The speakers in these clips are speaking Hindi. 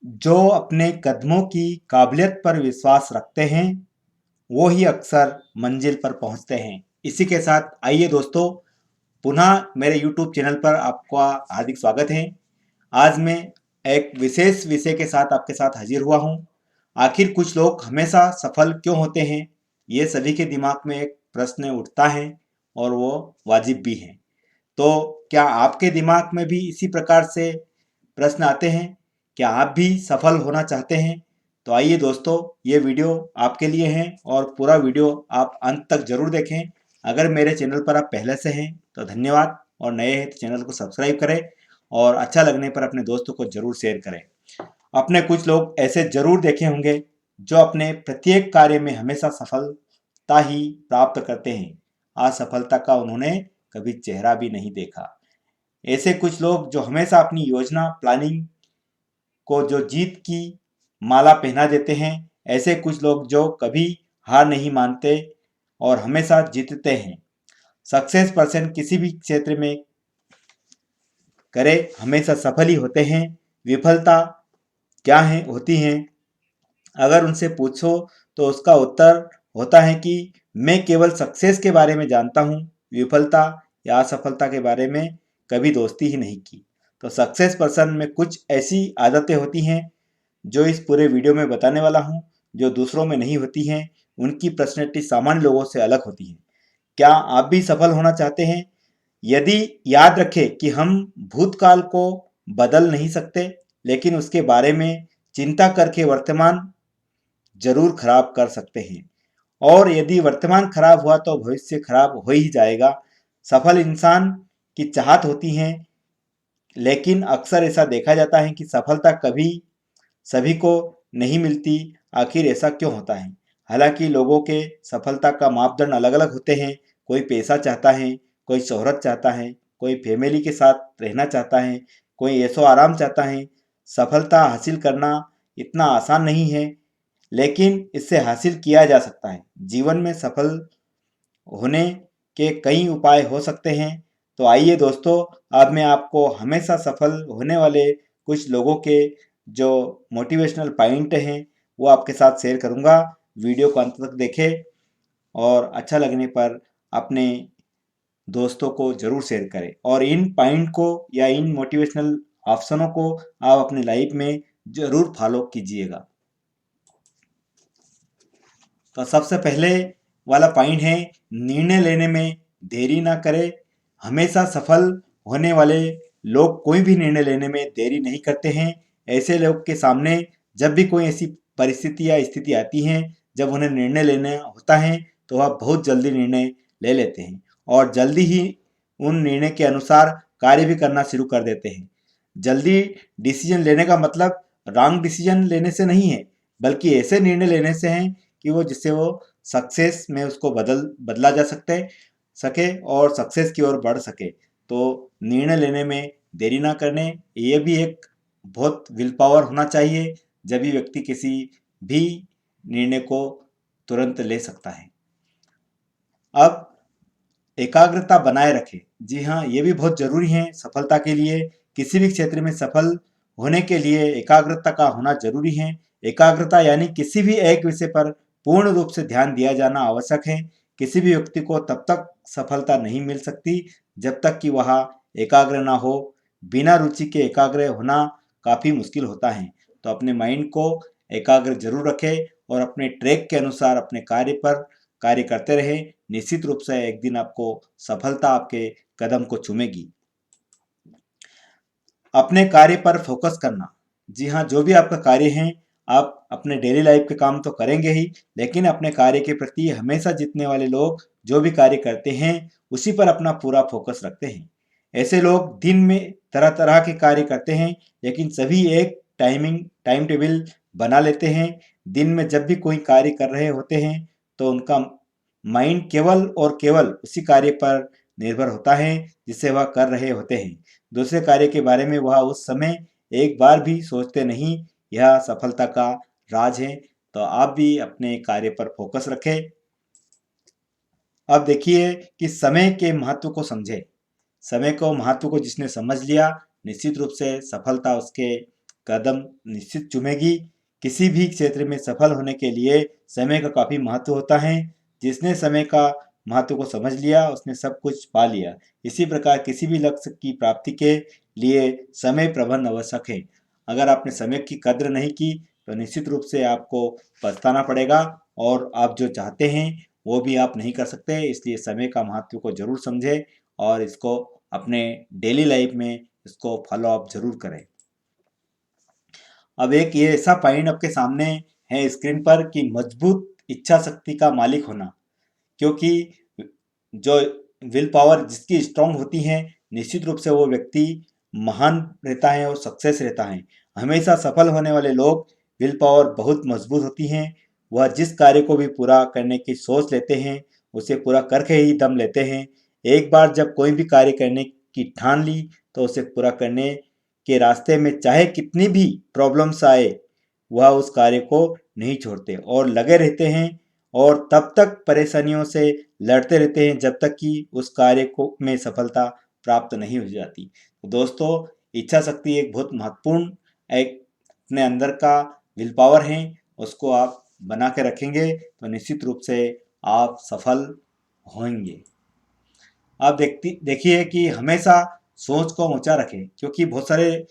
जो अपने कदमों की काबिलियत पर विश्वास रखते हैं वो ही अक्सर मंजिल पर पहुंचते हैं। इसी के साथ आइए दोस्तों, पुनः मेरे YouTube चैनल पर आपका हार्दिक स्वागत है। आज मैं एक विशेष विषय के साथ आपके साथ हाजिर हुआ हूँ। आखिर कुछ लोग हमेशा सफल क्यों होते हैं, ये सभी के दिमाग में एक प्रश्न उठता है और वो वाजिब भी है। तो क्या आपके दिमाग में भी इसी प्रकार से प्रश्न आते हैं? क्या आप भी सफल होना चाहते हैं? तो आइए दोस्तों, ये वीडियो आपके लिए है और पूरा वीडियो आप अंत तक जरूर देखें। अगर मेरे चैनल पर आप पहले से हैं तो धन्यवाद, और नए हैं तो चैनल को सब्सक्राइब करें और अच्छा लगने पर अपने दोस्तों को जरूर शेयर करें। अपने कुछ लोग ऐसे जरूर देखे होंगे जो अपने प्रत्येक कार्य में हमेशा सफलता ही प्राप्त करते हैं। असफलता का उन्होंने कभी चेहरा भी नहीं देखा। ऐसे कुछ लोग जो हमेशा अपनी योजना प्लानिंग को जो जीत की माला पहना देते हैं। ऐसे कुछ लोग जो कभी हार नहीं मानते और हमेशा जीतते हैं। सक्सेस पर्सन किसी भी क्षेत्र में करे हमेशा सफल ही होते हैं। विफलता क्या है होती हैं, अगर उनसे पूछो तो उसका उत्तर होता है कि मैं केवल सक्सेस के बारे में जानता हूँ, विफलता या असफलता के बारे में कभी दोस्ती ही नहीं की। तो सक्सेस पर्सन में कुछ ऐसी आदतें होती हैं जो इस पूरे वीडियो में बताने वाला हूँ, जो दूसरों में नहीं होती हैं। उनकी पर्सनैलिटी सामान्य लोगों से अलग होती है। क्या आप भी सफल होना चाहते हैं? यदि याद रखें कि हम भूतकाल को बदल नहीं सकते, लेकिन उसके बारे में चिंता करके वर्तमान जरूर खराब कर सकते हैं। और यदि वर्तमान खराब हुआ तो भविष्य खराब हो ही जाएगा। सफल इंसान की चाहत होती है, लेकिन अक्सर ऐसा देखा जाता है कि सफलता कभी सभी को नहीं मिलती। आखिर ऐसा क्यों होता है? हालांकि लोगों के सफलता का मापदंड अलग अलग होते हैं। कोई पैसा चाहता है, कोई शोहरत चाहता है, कोई फैमिली के साथ रहना चाहता है, कोई ऐशो आराम चाहता है। सफलता हासिल करना इतना आसान नहीं है, लेकिन इससे हासिल किया जा सकता है। जीवन में सफल होने के कई उपाय हो सकते हैं। तो आइए दोस्तों, अब मैं आपको हमेशा सफल होने वाले कुछ लोगों के जो मोटिवेशनल पॉइंट हैं वो आपके साथ शेयर करूंगा। वीडियो को अंत तक देखें और अच्छा लगने पर अपने दोस्तों को जरूर शेयर करें, और इन पॉइंट को या इन मोटिवेशनल ऑप्शनों को आप अपनी लाइफ में जरूर फॉलो कीजिएगा। तो सबसे पहले वाला पॉइंट है, निर्णय लेने में देरी ना करें। हमेशा सफल होने वाले लोग कोई भी निर्णय लेने में देरी नहीं करते हैं। ऐसे लोग के सामने जब भी कोई ऐसी परिस्थिति या स्थिति आती है जब उन्हें निर्णय लेना होता है तो वह बहुत जल्दी निर्णय ले लेते हैं और जल्दी ही उन निर्णय के अनुसार कार्य भी करना शुरू कर देते हैं। जल्दी डिसीजन लेने का मतलब रॉन्ग डिसीजन लेने से नहीं है, बल्कि ऐसे निर्णय लेने से है कि वो जिससे वो सक्सेस में उसको बदला जा सके और सक्सेस की ओर बढ़ सके। तो निर्णय लेने में देरी ना करने, ये भी एक बहुत विल पावर होना चाहिए, जब भी व्यक्ति किसी भी निर्णय को तुरंत ले सकता है। अब एकाग्रता बनाए रखें। जी हाँ, ये भी बहुत जरूरी है सफलता के लिए। किसी भी क्षेत्र में सफल होने के लिए एकाग्रता का होना जरूरी है। एकाग्रता यानी किसी भी एक विषय पर पूर्ण रूप से ध्यान दिया जाना आवश्यक है। किसी भी व्यक्ति को तब तक सफलता नहीं मिल सकती जब तक कि वह एकाग्र ना हो। बिना रुचि के एकाग्र होना काफी मुश्किल होता है। तो अपने माइंड को एकाग्र जरूर रखें और अपने ट्रैक के अनुसार अपने कार्य पर कार्य करते रहे। निश्चित रूप से एक दिन आपको सफलता आपके कदम को चूमेगी। अपने कार्य पर फोकस करना। जी हाँ, जो भी आपका कार्य है, आप अपने डेली लाइफ के काम तो करेंगे ही, लेकिन अपने कार्य के प्रति हमेशा जीतने वाले लोग जो भी कार्य करते हैं उसी पर अपना पूरा फोकस रखते हैं। ऐसे लोग दिन में तरह तरह के कार्य करते हैं, लेकिन सभी एक टाइम टेबल बना लेते हैं। दिन में जब भी कोई कार्य कर रहे होते हैं तो उनका माइंड केवल और केवल उसी कार्य पर निर्भर होता है जिसे वह कर रहे होते हैं। दूसरे कार्य के बारे में वह उस समय एक बार भी सोचते नहीं। यह सफलता का राज है। तो आप भी अपने कार्य पर फोकस रखें। अब देखिए कि समय के महत्व को समझे। समय को महत्व को जिसने समझ लिया, निश्चित रूप से सफलता उसके कदम निश्चित चुमेगी। किसी भी क्षेत्र में सफल होने के लिए समय का काफ़ी महत्व होता है। जिसने समय का महत्व को समझ लिया उसने सब कुछ पा लिया। इसी प्रकार किसी भी लक्ष्य की प्राप्ति के लिए समय प्रबंधन आवश्यक है। अगर आपने समय की कद्र नहीं की तो निश्चित रूप से आपको पछताना पड़ेगा और आप जो चाहते हैं वो भी आप नहीं कर सकते। इसलिए समय का महत्व को जरूर समझें और इसको अपने डेली लाइफ में इसको फॉलो अप जरूर करें। अब एक ये ऐसा पॉइंट आपके सामने है स्क्रीन पर कि मजबूत इच्छा शक्ति का मालिक होना, क्योंकि जो विल पावर जिसकी स्ट्रांग होती है निश्चित रूप से वो व्यक्ति महान रहता है और सक्सेस रहता है। हमेशा सफल होने वाले लोग विल पावर बहुत मजबूत होती हैं। वह जिस कार्य को भी पूरा करने की सोच लेते हैं उसे पूरा करके ही दम लेते हैं। एक बार जब कोई भी कार्य करने की ठान ली तो उसे पूरा करने के रास्ते में चाहे कितनी भी प्रॉब्लम्स आए वह उस कार्य को नहीं छोड़ते और लगे रहते हैं और तब तक परेशानियों से लड़ते रहते हैं जब तक कि उस कार्य को में सफलता प्राप्त नहीं हो जाती। तो दोस्तों, इच्छा शक्ति एक बहुत महत्वपूर्ण एक अपने अंदर का विल पावर है। उसको आप बना के रखेंगे तो निश्चित रूप से आप सफल होंगे। आप देखिए कि हमेशा सोच को ऊंचा रखें, क्योंकि बहुत सारे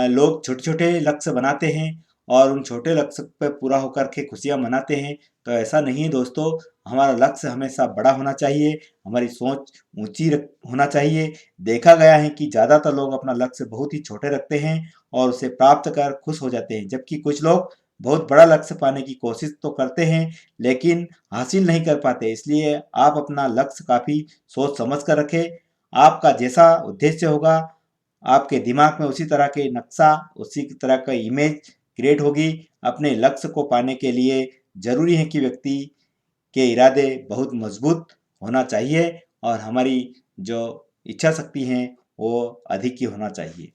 लोग छोटे छोटे लक्ष्य बनाते हैं और उन छोटे लक्ष्य पे पूरा होकर के खुशियां मनाते हैं। तो ऐसा नहीं है दोस्तों, हमारा लक्ष्य हमेशा बड़ा होना चाहिए, हमारी सोच ऊंची होना चाहिए। देखा गया है कि ज़्यादातर लोग अपना लक्ष्य बहुत ही छोटे रखते हैं और उसे प्राप्त कर खुश हो जाते हैं, जबकि कुछ लोग बहुत बड़ा लक्ष्य पाने की कोशिश तो करते हैं लेकिन हासिल नहीं कर पाते। इसलिए आप अपना लक्ष्य काफ़ी सोच समझ कर रखें। आपका जैसा उद्देश्य होगा आपके दिमाग में उसी तरह के नक्शा उसी तरह का इमेज क्रिएट होगी। अपने लक्ष्य को पाने के लिए जरूरी है कि व्यक्ति के इरादे बहुत मजबूत होना चाहिए और हमारी जो इच्छा शक्ति है वो अधिक ही होना चाहिए।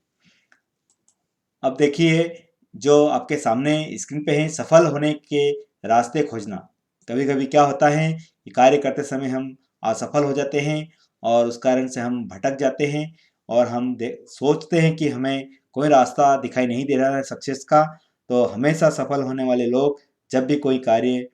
अब देखिए जो आपके सामने स्क्रीन पे है सफल होने के रास्ते खोजना। कभी कभी क्या होता है कि कार्य करते समय हम असफल हो जाते हैं और उस कारण से हम भटक जाते हैं और हम सोचते हैं कि हमें कोई रास्ता दिखाई नहीं दे रहा है सक्सेस का। तो हमेशा सफल होने वाले लोग जब भी कोई कार्य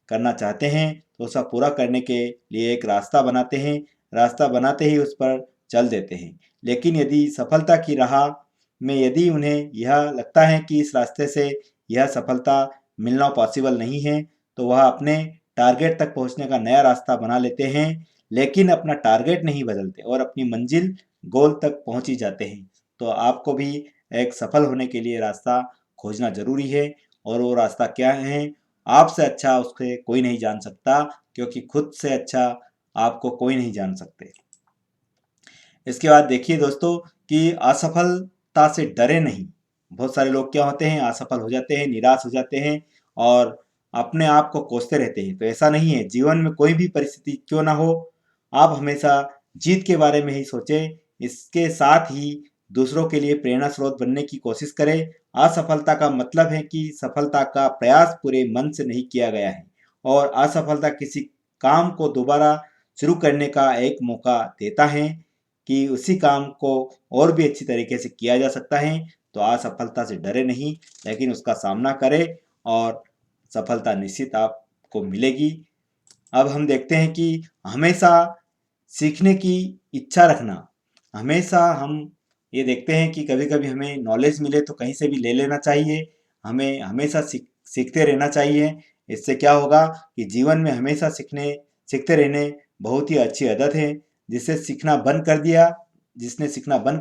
करना चाहते हैं तो उसे पूरा करने के लिए एक रास्ता बनाते हैं। रास्ता बनाते ही उस पर चल देते हैं। लेकिन यदि सफलता की राह में यदि उन्हें यह लगता है कि इस रास्ते से यह सफलता मिलना पॉसिबल नहीं है तो वह अपने टारगेट तक पहुंचने का नया रास्ता बना लेते हैं, लेकिन अपना टारगेट नहीं बदलते और अपनी मंजिल गोल तक पहुंच ही जाते हैं। तो आपको भी एक सफल होने के लिए रास्ता खोजना जरूरी है और वो रास्ता क्या है आपसे अच्छा उसके कोई नहीं जान सकता, क्योंकि खुद से अच्छा आपको कोई नहीं जान सकते। इसके बाद देखिए दोस्तों कि असफलता से डरे नहीं। बहुत सारे लोग क्या होते हैं असफल हो जाते हैं, निराश हो जाते हैं और अपने आप को कोसते रहते हैं। तो ऐसा नहीं है, जीवन में कोई भी परिस्थिति क्यों ना हो आप हमेशा जीत के बारे में ही सोचें। इसके साथ ही दूसरों के लिए प्रेरणा स्रोत बनने की कोशिश करें। असफलता का मतलब है कि सफलता का प्रयास पूरे मन से नहीं किया गया है और असफलता किसी काम को दोबारा शुरू करने का एक मौका देता है कि उसी काम को और भी अच्छी तरीके से किया जा सकता है। तो असफलता से डरे नहीं, लेकिन उसका सामना करें और सफलता निश्चित आपको मिलेगी। अब हम देखते हैं कि हमेशा सीखने की इच्छा रखना। हमेशा हम ये देखते हैं कि कभी कभी हमें नॉलेज मिले तो कहीं से भी ले लेना चाहिए। हमें हमेशा सीखते रहना चाहिए। इससे क्या होगा कि जीवन में हमेशा सीखते रहने बहुत ही अच्छी आदत है। जिसने सीखना बंद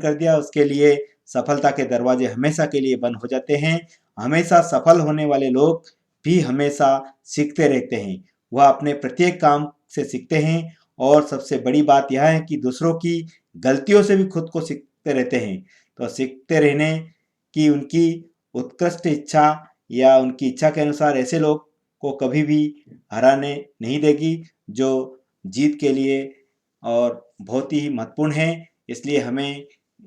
कर दिया उसके लिए सफलता के दरवाजे हमेशा के लिए बंद हो जाते हैं। हमेशा सफल होने वाले लोग भी हमेशा सीखते रहते हैं। वह अपने प्रत्येक काम से सीखते हैं और सबसे बड़ी बात यह है कि दूसरों की गलतियों से भी खुद को सीखते रहते हैं। तो सीखते रहने की उनकी उत्कृष्ट इच्छा या उनकी इच्छा के अनुसार ऐसे लोग को कभी भी हराने नहीं देगी, जो जीत के लिए और बहुत ही महत्वपूर्ण है। इसलिए हमें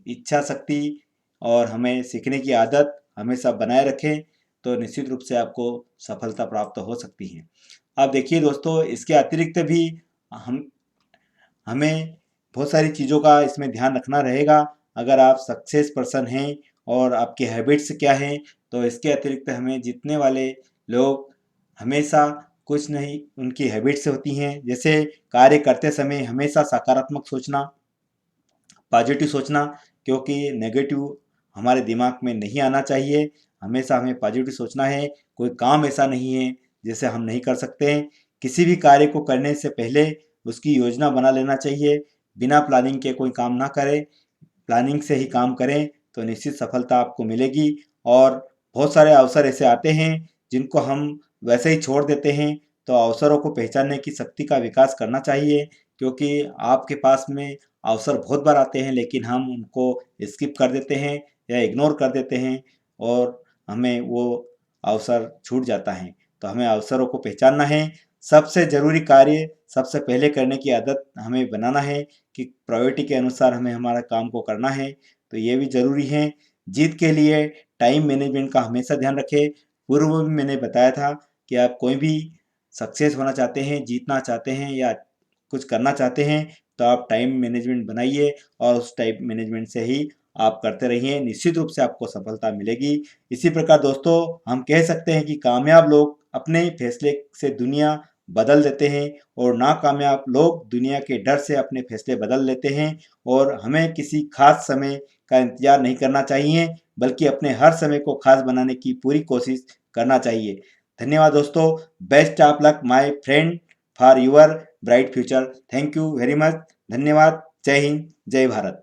इच्छा शक्ति और हमें सीखने की आदत हमेशा बनाए रखें तो निश्चित रूप से आपको सफलता प्राप्त हो सकती है। अब देखिए दोस्तों, इसके अतिरिक्त भी हम हमें बहुत सारी चीज़ों का इसमें ध्यान रखना रहेगा। अगर आप सक्सेस पर्सन हैं और आपकी हैबिट्स क्या हैं। तो इसके अतिरिक्त हमें जीतने वाले लोग हमेशा कुछ नहीं उनकी हैबिट्स होती हैं, जैसे कार्य करते समय हमेशा सकारात्मक सोचना, पॉजिटिव सोचना, क्योंकि नेगेटिव हमारे दिमाग में नहीं आना चाहिए। हमेशा हमें पॉजिटिव सोचना है। कोई काम ऐसा नहीं है जिसे हम नहीं कर सकते हैं। किसी भी कार्य को करने से पहले उसकी योजना बना लेना चाहिए। बिना प्लानिंग के कोई काम ना करें, प्लानिंग से ही काम करें तो निश्चित सफलता आपको मिलेगी। और बहुत सारे अवसर ऐसे आते हैं जिनको हम वैसे ही छोड़ देते हैं। तो अवसरों को पहचानने की शक्ति का विकास करना चाहिए, क्योंकि आपके पास में अवसर बहुत बार आते हैं लेकिन हम उनको स्किप कर देते हैं या इग्नोर कर देते हैं और हमें वो अवसर छूट जाता है। तो हमें अवसरों को पहचानना है। सबसे ज़रूरी कार्य सबसे पहले करने की आदत हमें बनाना है कि प्रायोरिटी के अनुसार हमें हमारा काम को करना है। तो ये भी ज़रूरी है। जीत के लिए टाइम मैनेजमेंट का हमेशा ध्यान रखें। पूर्व में मैंने बताया था कि आप कोई भी सक्सेस होना चाहते हैं, जीतना चाहते हैं या कुछ करना चाहते हैं तो आप टाइम मैनेजमेंट बनाइए और उस टाइम मैनेजमेंट से ही आप करते रहिए। निश्चित रूप से आपको सफलता मिलेगी। इसी प्रकार दोस्तों हम कह सकते हैं कि कामयाब लोग अपने फैसले से दुनिया बदल देते हैं और नाकामयाब लोग दुनिया के डर से अपने फैसले बदल लेते हैं। और हमें किसी खास समय का इंतजार नहीं करना चाहिए, बल्कि अपने हर समय को खास बनाने की पूरी कोशिश करना चाहिए। धन्यवाद दोस्तों। Best of luck my friend for your bright future. Thank you very much. धन्यवाद। जय हिंद, जय भारत।